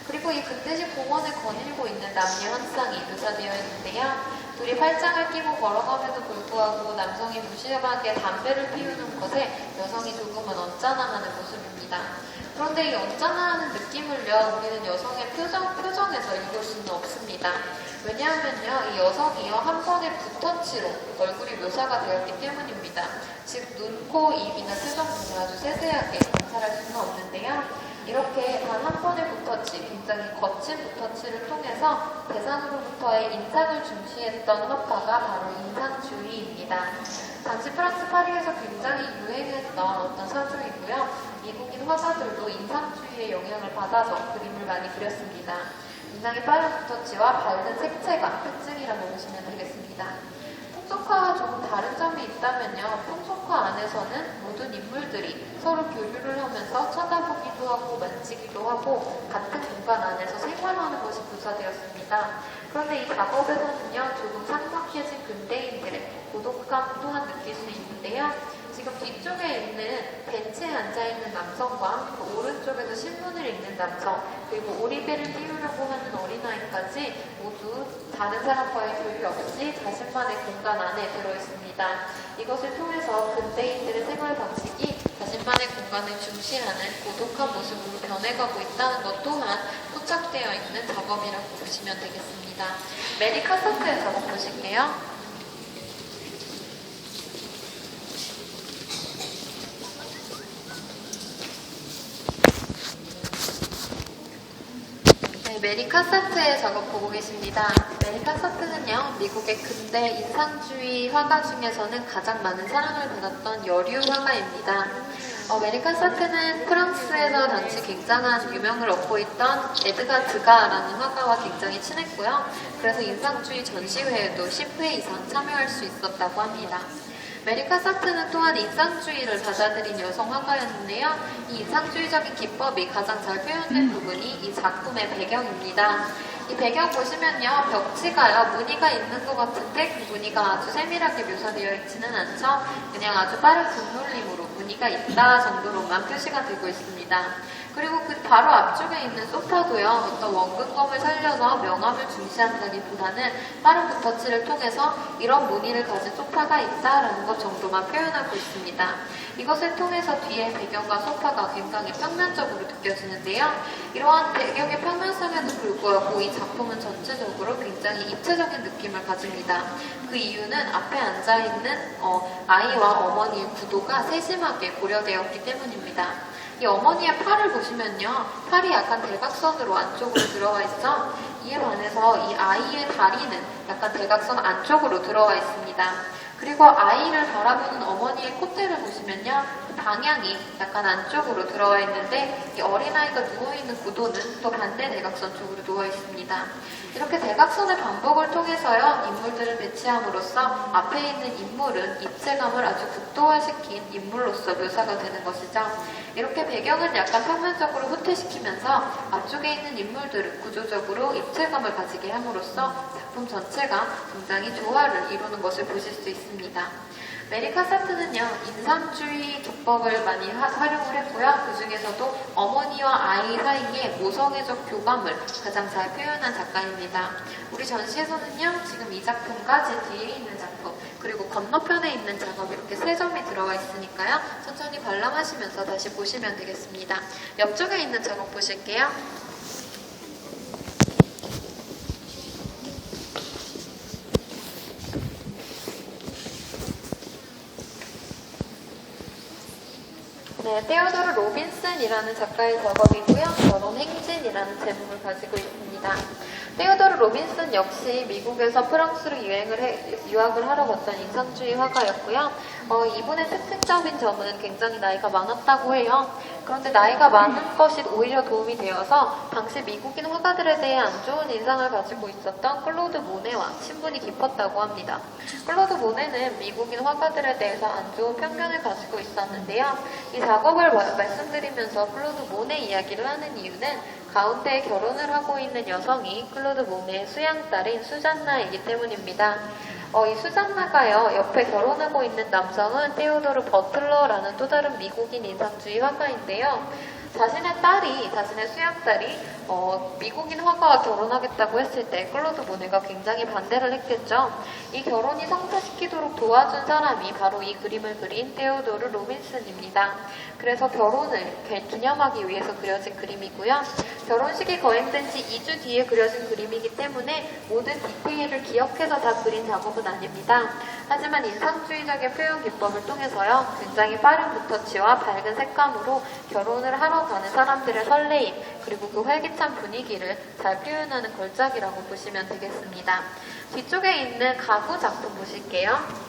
그리고 이 근대식 공원을 거닐고 있는 남녀 한 쌍이 묘사되어 있는데요. 둘이 팔짱을 끼고 걸어감에도 불구하고 남성이 무심하게 담배를 피우는 것에 여성이 조금은 언짢아하는 모습입니다. 그런데 이 언짢아하는 느낌을요, 우리는 여성의 표정에서 읽을 수는 없습니다. 왜냐하면요, 이 여성이요, 한 번의 붓터치로 얼굴이 묘사가 되었기 때문입니다. 즉, 눈, 코, 입이나 표정 등을 아주 세세하게 관찰할 수는 없는데요. 이렇게 단 한 번의 붓터치, 굉장히 거친 붓터치를 통해서 대상으로부터의 인상을 중시했던 화파가 바로 인상주의입니다. 당시 프랑스 파리에서 굉장히 유행했던 어떤 사조이고요. 미국인 화가들도 인상주의의 영향을 받아서 그림을 많이 그렸습니다. 굉장히 빠른 붓터치와 밝은 색채가 특징이라고 보시면 되겠습니다. 풍속화와 조금 다른 점이 있다면요. 풍속화 안에서는 모든 인물들이 서로 교류를 하면서 쳐다보기도 하고 만지기도 하고 같은 공간 안에서 생활하는 것이 묘사되었습니다. 그런데 이 작업에서는요. 조금 삭막해진 근대인들의 고독감 또한 느낄 수 있는데요. 지금 뒤쪽에 있는 벤치에 앉아있는 남성과 그 오른쪽에서 신문을 읽는 남성, 그리고 오리배를 띄우려고 하는 어린아이까지 모두 다른 사람과의 교류 없이 자신만의 공간 안에 들어있습니다. 이것을 통해서 근대인들의 생활 방식이 자신만의 공간을 중시하는 고독한 모습으로 변해가고 있다는 것 또한 포착되어 있는 작업이라고 보시면 되겠습니다. 메리 카사트의 작업 보실게요. 메리 카사트의 작업 보고 계십니다. 메리 카사트는요, 미국의 근대 인상주의 화가 중에서는 가장 많은 사랑을 받았던 여류 화가입니다. 메리 카사트는 프랑스에서 당시 굉장한 유명을 얻고 있던 에드가 드가라는 화가와 굉장히 친했고요. 그래서 인상주의 전시회에도 10회 이상 참여할 수 있었다고 합니다. 메리 카사트는 또한 인상주의를 받아들인 여성 화가였는데요. 이 인상주의적인 기법이 가장 잘 표현된 부분이 이 작품의 배경입니다. 이 배경 보시면요, 벽지가요, 무늬가 있는 것 같은데 그 무늬가 아주 세밀하게 묘사되어 있지는 않죠. 그냥 아주 빠른 국놀림으로 무늬가 있다 정도로만 표시가 되고 있습니다. 그리고 그 바로 앞쪽에 있는 소파도요, 어떤 원근검을 살려서 명암을 중시한다기보다는 빠른 붓터치를 통해서 이런 무늬를 가진 소파가 있다라는 것 정도만 표현하고 있습니다. 이것을 통해서 뒤에 배경과 소파가 굉장히 평면적으로 느껴지는데요. 이러한 배경의 평면성에도 불구하고 이 작품은 전체적으로 굉장히 입체적인 느낌을 가집니다. 그 이유는 앞에 앉아있는 아이와 어머니의 구도가 세심하게 고려되었기 때문입니다. 이 어머니의 팔을 보시면요, 팔이 약간 대각선으로 안쪽으로 들어와 있어 이에 반해서 이 아이의 다리는 약간 대각선 안쪽으로 들어와 있습니다. 그리고 아이를 바라보는 어머니의 콧대를 보시면요, 방향이 약간 안쪽으로 들어와 있는데 이 어린아이가 누워있는 구도는 또 반대 대각선 쪽으로 누워 있습니다. 이렇게 대각선의 반복을 통해서요, 인물들을 배치함으로써 앞에 있는 인물은 입체감을 아주 극도화시킨 인물로서 묘사가 되는 것이죠. 이렇게 배경을 약간 평면적으로 후퇴시키면서 앞쪽에 있는 인물들을 구조적으로 입체감을 가지게 함으로써 작품 전체가 굉장히 조화를 이루는 것을 보실 수 있습니다. 메리 카사트는요, 인상주의 기법을 많이 활용을 했고요. 그 중에서도 어머니와 아이 사이의 모성애적 교감을 가장 잘 표현한 작가입니다. 우리 전시에서는요, 지금 이 작품과 제 뒤에 있는 작품, 그리고 건너편에 있는 작업 이렇게 세 점이 들어가 있으니까요. 천천히 관람하시면서 다시 보시면 되겠습니다. 옆쪽에 있는 작업 보실게요. 네, 테오도르 로빈슨이라는 작가의 작업이고요. 결혼 행진이라는 제목을 가지고 있습니다. 테오도르 로빈슨 역시 미국에서 프랑스로 유학을 하러 갔던 인상주의 화가였고요. 이분의 특징적인 점은 굉장히 나이가 많았다고 해요. 그런데 나이가 많은 것이 오히려 도움이 되어서 당시 미국인 화가들에 대해 안 좋은 인상을 가지고 있었던 클로드 모네와 친분이 깊었다고 합니다. 클로드 모네는 미국인 화가들에 대해서 안 좋은 편견을 가지고 있었는데요. 이 작업을 말씀드리면서 클로드 모네 이야기를 하는 이유는 가운데에 결혼을 하고 있는 여성이 클로드 모네의 수양딸인 수잔나이기 때문입니다. 이 수잔나가요, 옆에 결혼하고 있는 남성은 테오도르 버틀러라는 또 다른 미국인 인상주의 화가인데요. 자신의 수양딸이 미국인 화가와 결혼하겠다고 했을 때 클로드 모네가 굉장히 반대를 했겠죠. 이 결혼이 성사시키도록 도와준 사람이 바로 이 그림을 그린 테오도르 로빈슨입니다. 그래서 결혼을 기념하기 위해서 그려진 그림이고요. 결혼식이 거행된 지 2주 뒤에 그려진 그림이기 때문에 모든 디테일을 기억해서 다 그린 작업은 아닙니다. 하지만 인상주의적인 표현 기법을 통해서요, 굉장히 빠른 붓터치와 밝은 색감으로 결혼을 하러 가는 사람들의 설레임, 그리고 그 활기찬 분위기를 잘 표현하는 걸작이라고 보시면 되겠습니다. 뒤쪽에 있는 가구 작품 보실게요.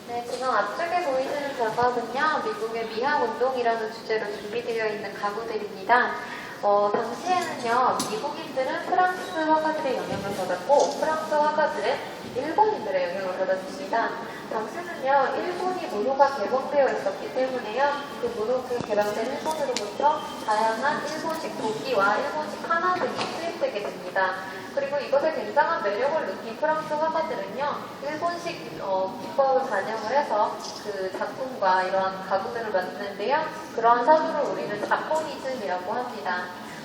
네, 지금 앞쪽에 보이시는 작업은요, 미국의 미학운동이라는 주제로 준비되어 있는 가구들입니다. 당시에는요, 미국인들은 프랑스 화가들의 영향을 받았고, 프랑스 화가들은 일본인들의 영향을 받았습니다. 당시는요, 일본이 문호가 개봉되어 있었기 때문에요, 그 문호가 개방된 일본으로부터 다양한 일본식 도끼와 일본식 하나 등이 수입되게 됩니다. 그리고 이것에 굉장한 매력을 느낀 프랑스 화가들은요, 일본식 기법을 반영을 해서 그 작품과 이러한 가구들을 만드는데요, 그러한 사조를 우리는 자포니즘이라고 합니다.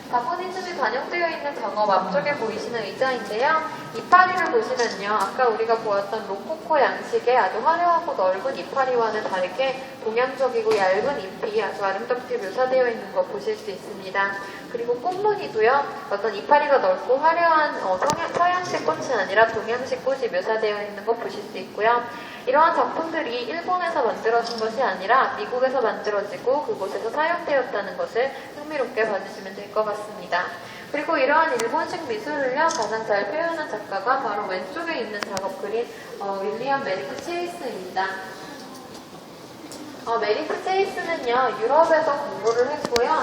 자포니즘이 반영되어 있는 작업 앞쪽에 보이시는 의자인데요. 이파리를 보시면요, 아까 우리가 보았던 로코코 양식의 아주 화려하고 넓은 이파리와는 다르게 동양적이고 얇은 잎이 아주 아름답게 묘사되어 있는 거 보실 수 있습니다. 그리고 꽃무늬도요, 어떤 이파리가 넓고 화려한 서양식 꽃이 아니라 동양식 꽃이 묘사되어 있는 거 보실 수 있고요. 이러한 작품들이 일본에서 만들어진 것이 아니라 미국에서 만들어지고 그곳에서 사용되었다는 것을 흥미롭게 봐주시면 될 것 같습니다. 그리고 이러한 일본식 미술을요, 가장 잘 표현한 작가가 바로 왼쪽에 있는 작업 그린 윌리엄 메리크 체이스입니다. 메리크 체이스는요, 유럽에서 공부를 했고요.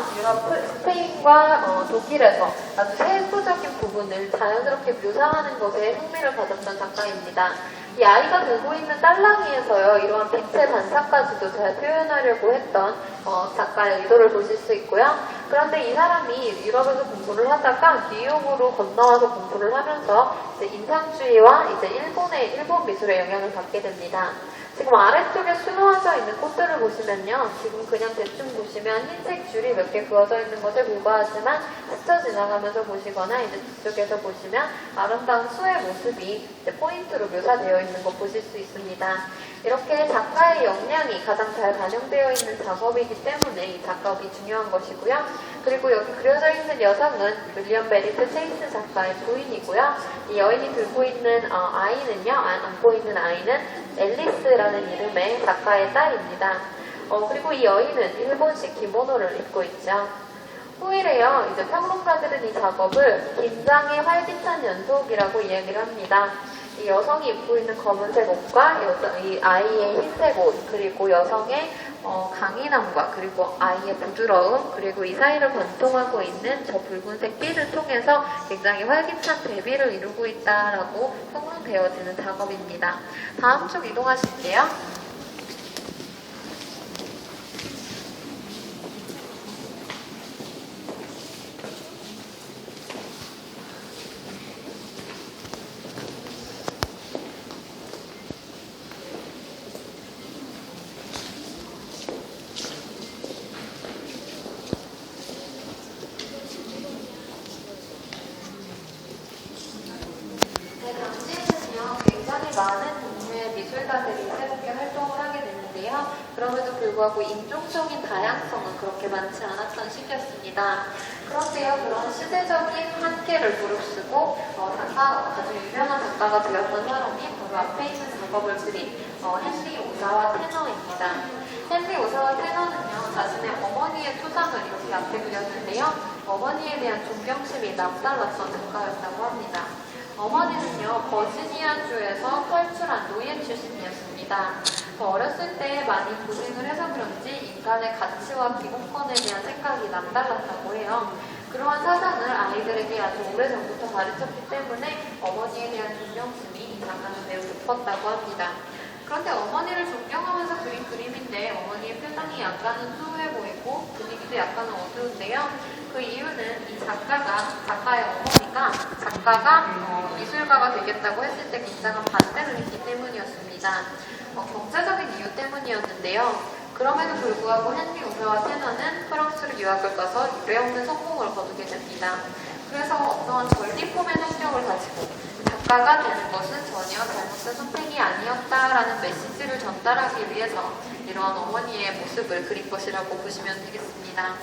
스페인과 독일에서 아주 세부적인 부분을 자연스럽게 묘사하는 것에 흥미를 가졌던 작가입니다. 이 아이가 들고 있는 딸랑이에서요, 이러한 빛의 반사까지도 잘 표현하려고 했던 작가의 의도를 보실 수 있고요. 그런데 이 사람이 유럽에서 공부를 하다가 뉴욕으로 건너와서 공부를 하면서 이제 인상주의와 이제 일본 미술의 영향을 받게 됩니다. 지금 아래쪽에 수놓아져 있는 꽃들을 보시면요. 지금 그냥 대충 보시면 흰색 줄이 몇 개 그어져 있는 것에 불과하지만 스쳐 지나가면서 보시거나 이제 뒤쪽에서 보시면 아름다운 수의 모습이 이제 포인트로 묘사되어 있는 거 보실 수 있습니다. 이렇게 작가의 역량이 가장 잘 반영되어 있는 작업이기 때문에 이 작업이 중요한 것이고요. 그리고 여기 그려져 있는 여성은 윌리엄 메리트 체이스 작가의 부인이고요. 이 여인이 들고 있는 아이는요, 안고 있는 아이는 앨리스라는 이름의 작가의 딸입니다. 그리고 이 여인은 일본식 기모노를 입고 있죠. 후일에요, 이제 평론가들은 이 작업을 긴장의 활기찬 연속이라고 이야기를 합니다. 이 여성이 입고 있는 검은색 옷과 이 아이의 흰색 옷, 그리고 여성의 강인함과 그리고 아이의 부드러움, 그리고 이 사이를 관통하고 있는 저 붉은색 띠를 통해서 굉장히 활기찬 대비를 이루고 있다라고 평론되어지는 작업입니다. 다음 쪽 이동하실게요. 굉장히 많은 종류의 미술가들이 새롭게 활동을 하게 되는데요. 그럼에도 불구하고 인종적인 다양성은 그렇게 많지 않았던 시기였습니다. 그런데요, 그런 시대적인 한계를 무릅쓰고 아주 유명한 작가가 되었던 사람이 바로 앞에 있는 작업을 그린 헨리 오사와 테너입니다. 헨리 오사와 테너는요, 자신의 어머니의 초상을 이렇게 앞에 그렸는데요. 어머니에 대한 존경심이 남달랐던 작가였다고 합니다. 어머니는요, 버지니아주에서 탈출한 노예 출신이었습니다. 어렸을 때 많이 고생을 해서 그런지 인간의 가치와 기본권에 대한 생각이 남달랐다고 해요. 그러한 사상을 아이들에게 아주 오래전부터 가르쳤기 때문에 어머니에 대한 존경심이 이 작가는 매우 깊었다고 합니다. 그런데 어머니를 존경하면서 그린 그림인데 어머니의 표정이 약간은 수후해 보이고 분위기도 약간은 어두운데요. 그 이유는 이 작가의 어머니가 미술가가 되겠다고 했을 때 굉장한 반대를 했기 때문이었습니다. 경제적인 이유 때문이었는데요. 그럼에도 불구하고 헨리 오사와 테너는 프랑스로 유학을 가서 유례없는 성공을 거두게 됩니다. 그래서 어떠한 전리품의 성격을 가지고 작가가 되는 것은 전혀 잘못된 선택이 아니었다라는 메시지를 전달하기 위해서 이러한 어머니의 모습을 그린 것이라고 보시면 되겠습니다.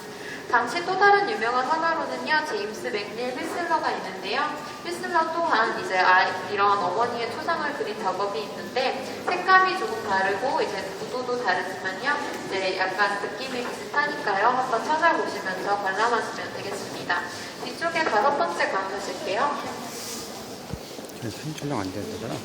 당시 또 다른 유명한 화가로는요, 제임스 맥닐 휘슬러가 있는데요. 휘슬러 또한 이제 이런 어머니의 초상을 그린 작업이 있는데 색감이 조금 다르고 이제 구도도 다르지만요, 이제 약간 느낌이 비슷하니까요. 한번 찾아보시면서 관람하시면 되겠습니다. 뒤쪽에 5번째 관 가실게요. 사진 촬영 안 되더라.